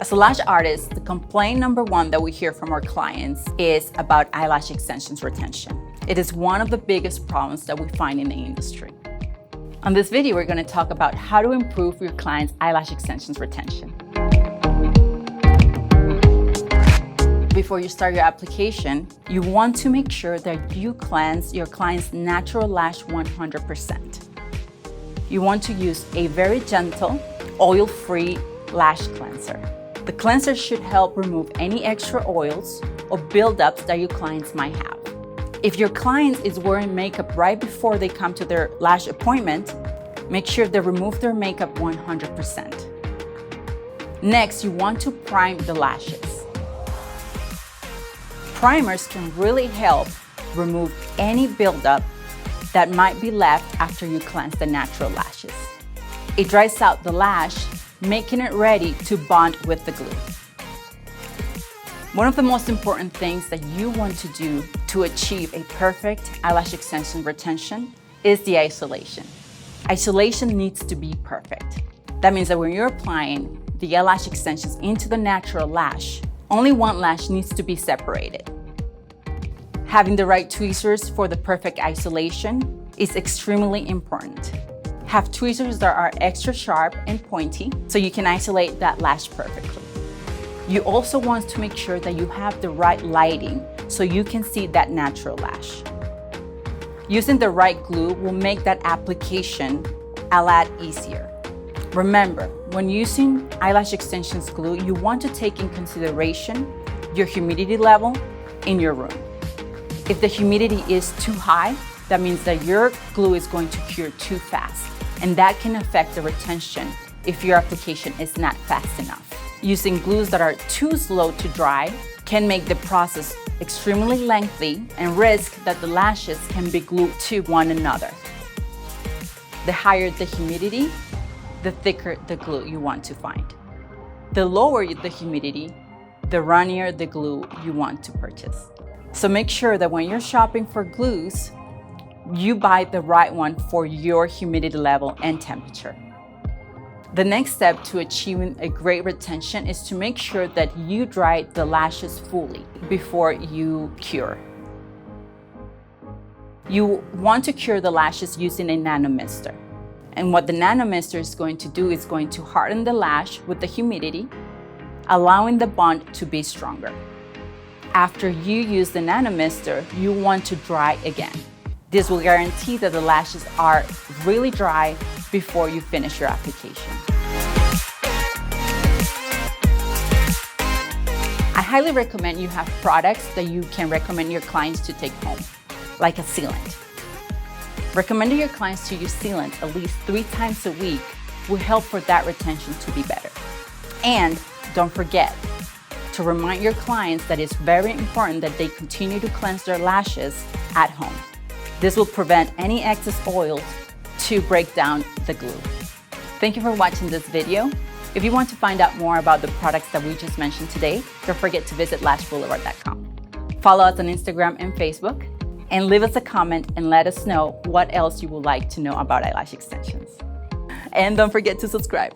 As a lash artist, the complaint number one that we hear from our clients is about eyelash extensions retention. It is one of the biggest problems that we find in the industry. On this video, we're going to talk about how to improve your client's eyelash extensions retention. Before you start your application, you want to make sure that you cleanse your client's natural lash 100%. You want to use a very gentle, oil-free lash cleanser. The cleanser should help remove any extra oils or buildups that your clients might have. If your client is wearing makeup right before they come to their lash appointment, make sure they remove their makeup 100%. Next, you want to prime the lashes. Primers can really help remove any buildup that might be left after you cleanse the natural lashes. It dries out the lash, making it ready to bond with the glue. One of the most important things that you want to do to achieve a perfect eyelash extension retention is the isolation. Isolation needs to be perfect. That means that when you're applying the eyelash extensions into the natural lash, only one lash needs to be separated. Having the right tweezers for the perfect isolation is extremely important. Have tweezers that are extra sharp and pointy so you can isolate that lash perfectly. You also want to make sure that you have the right lighting so you can see that natural lash. Using the right glue will make that application a lot easier. Remember, when using eyelash extensions glue, you want to take in consideration your humidity level in your room. If the humidity is too high, that means that your glue is going to cure too fast, and that can affect the retention if your application is not fast enough. Using glues that are too slow to dry can make the process extremely lengthy and risk that the lashes can be glued to one another. The higher the humidity, the thicker the glue you want to find. The lower the humidity, the runnier the glue you want to purchase. So make sure that when you're shopping for glues, you buy the right one for your humidity level and temperature. The next step to achieving a great retention is to make sure that you dry the lashes fully before you cure. You want to cure the lashes using a nanomister. And what the nanomister is going to do is going to harden the lash with the humidity, allowing the bond to be stronger. After you use the nanomister, you want to dry again. This will guarantee that the lashes are really dry before you finish your application. I highly recommend you have products that you can recommend your clients to take home, like a sealant. Recommending your clients to use sealant at least 3 times a week will help for that retention to be better. And don't forget to remind your clients that it's very important that they continue to cleanse their lashes at home. This will prevent any excess oils to break down the glue. Thank you for watching this video. If you want to find out more about the products that we just mentioned today, don't forget to visit lashblvd.com. Follow us on Instagram and Facebook, and leave us a comment and let us know what else you would like to know about eyelash extensions. And don't forget to subscribe.